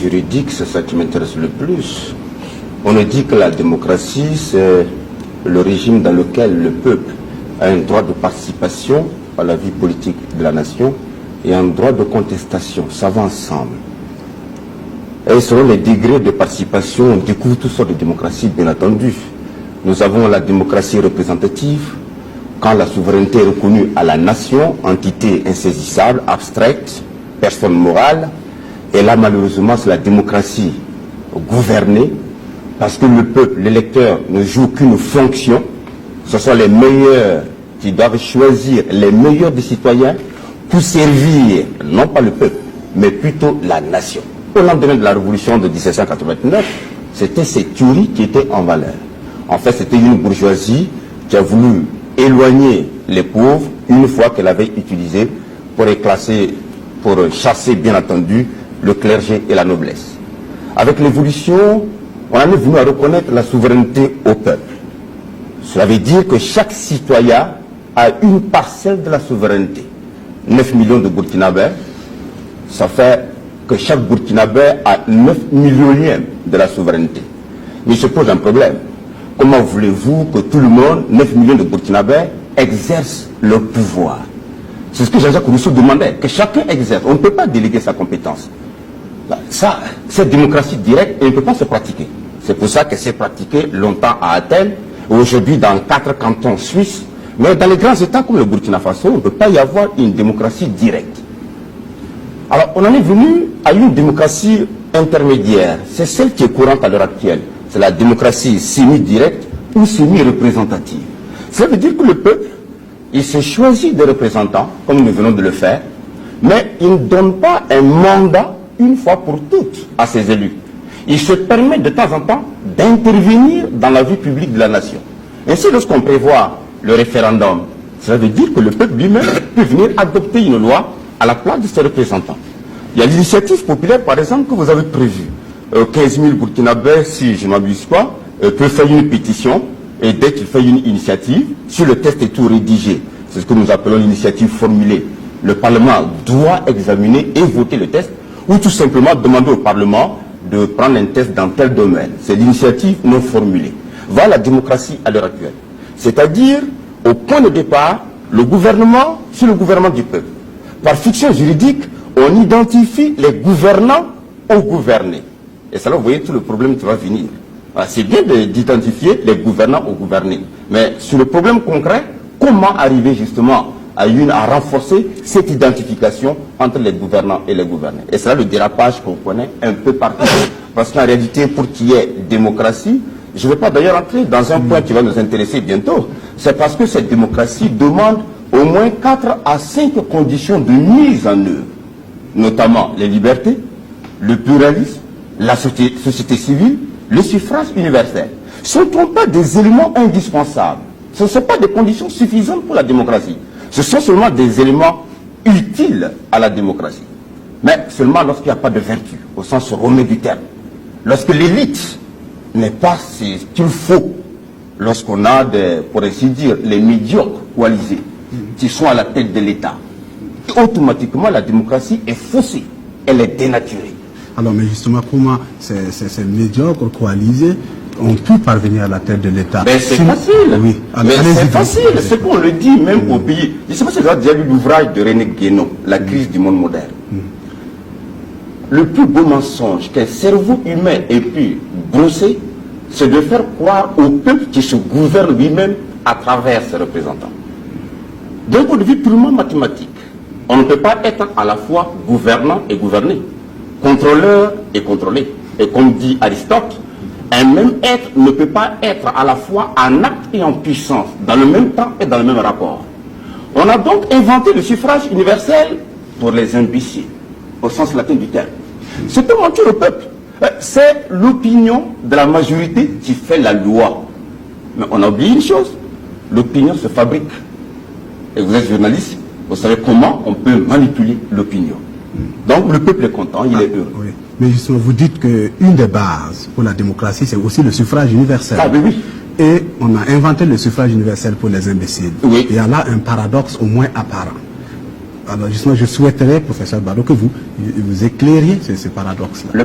juridique, c'est ça qui m'intéresse le plus. On nous dit que la démocratie, c'est le régime dans lequel le peuple a un droit de participation à la vie politique de la nation et un droit de contestation. Ça va ensemble. Et selon les degrés de participation, on découvre toutes sortes de démocraties, bien entendu. Nous avons la démocratie représentative, quand la souveraineté est reconnue à la nation, entité insaisissable, abstraite, personne morale. Et là, malheureusement, c'est la démocratie gouvernée, parce que le peuple, l'électeur, ne joue qu'une fonction. Ce sont les meilleurs qui doivent choisir les meilleurs des citoyens pour servir, non pas le peuple, mais plutôt la nation. Au lendemain de la révolution de 1789, c'était ces théories qui étaient en valeur. En fait, c'était une bourgeoisie qui a voulu éloigner les pauvres une fois qu'elle avait utilisé pour éclater, pour chasser, bien entendu, le clergé et la noblesse. Avec l'évolution, on en est venu à reconnaître la souveraineté au peuple. Cela veut dire que chaque citoyen a une parcelle de la souveraineté. 9 millions de Burkinabés, ça fait que chaque Burkinabé a 9 millionièmes de la souveraineté. Mais il se pose un problème. Comment voulez-vous que tout le monde, 9 millions de Burkinabés, exerce le pouvoir? C'est ce que Jean-Jacques Rousseau demandait, que chacun exerce. On ne peut pas déléguer sa compétence. Ça, cette démocratie directe, elle ne peut pas se pratiquer. C'est pour ça qu'elle s'est pratiquée longtemps à Athènes, aujourd'hui dans 4 cantons suisses. Mais dans les grands États comme le Burkina Faso, on ne peut pas y avoir une démocratie directe. Alors, on en est venu à une démocratie intermédiaire. C'est celle qui est courante à l'heure actuelle. C'est la démocratie semi-directe ou semi-représentative. Ça veut dire que le peuple, il se choisit des représentants, comme nous venons de le faire, mais il ne donne pas un mandat une fois pour toutes à ses élus. Il se permet de temps en temps d'intervenir dans la vie publique de la nation. Ainsi, lorsqu'on prévoit le référendum, ça veut dire que le peuple lui-même peut venir adopter une loi à la place de ses représentants. Il y a l'initiative populaire, par exemple, que vous avez prévue. 15 000 Burkinabés, si je ne m'abuse pas, peuvent faire une pétition, et dès qu'il fait une initiative, si le test est tout rédigé, c'est ce que nous appelons l'initiative formulée, le Parlement doit examiner et voter le test, ou tout simplement demander au Parlement de prendre un test dans tel domaine. C'est l'initiative non formulée. Voilà la démocratie à l'heure actuelle. C'est-à-dire, au point de départ, le gouvernement, c'est le gouvernement du peuple. Par fiction juridique, on identifie les gouvernants aux gouvernés. Et ça là, vous voyez tout le problème qui va venir. C'est bien d'identifier les gouvernants aux gouvernés. Mais sur le problème concret, comment arriver justement à renforcer cette identification entre les gouvernants et les gouvernés? Et c'est là le dérapage qu'on connaît un peu partout. Parce qu'en réalité, pour qu'il y ait démocratie, je ne vais pas d'ailleurs entrer dans un point qui va nous intéresser bientôt. C'est parce que cette démocratie demande au moins 4 à 5 conditions de mise en œuvre. Notamment les libertés, le pluralisme, la société civile, le suffrage universel. Ce ne sont pas des éléments indispensables. Ce ne sont pas des conditions suffisantes pour la démocratie. Ce sont seulement des éléments utiles à la démocratie. Mais seulement lorsqu'il n'y a pas de vertu, au sens romain du terme. Lorsque l'élite n'est pas ce qu'il faut, lorsqu'on a, pour ainsi dire, les médiocres coalisés qui sont à la tête de l'État, automatiquement la démocratie est faussée, elle est dénaturée. Alors, mais justement, comment ces médiocres coalisés ont pu parvenir à la tête de l'État? Mais c'est facile. Oui. Mais c'est facile. C'est qu'on le dit même au pays. Je ne sais pas si vous avez déjà lu l'ouvrage de René Guénon, La crise du monde moderne. Le plus beau mensonge qu'un cerveau humain ait pu brosser, c'est de faire croire au peuple qui se gouverne lui-même à travers ses représentants. D'un point de vue purement mathématique, on ne peut pas être à la fois gouvernant et gouverné, contrôleur et contrôlé. Et comme dit Aristote, un même être ne peut pas être à la fois en acte et en puissance, dans le même temps et dans le même rapport. On a donc inventé le suffrage universel pour les imbéciles, au sens latin du terme. C'est pour mentir au peuple. C'est l'opinion de la majorité qui fait la loi. Mais on a oublié une chose, l'opinion se fabrique. Et vous êtes journaliste, vous savez comment on peut manipuler l'opinion. Donc le peuple est content, il est heureux. Oui. Mais justement, vous dites qu'une des bases pour la démocratie, c'est aussi le suffrage universel. Ah oui. Et on a inventé le suffrage universel pour les imbéciles. Oui. Il y a là un paradoxe au moins apparent. Alors justement, je souhaiterais, professeur Barreau, que vous éclairiez ce paradoxe-là.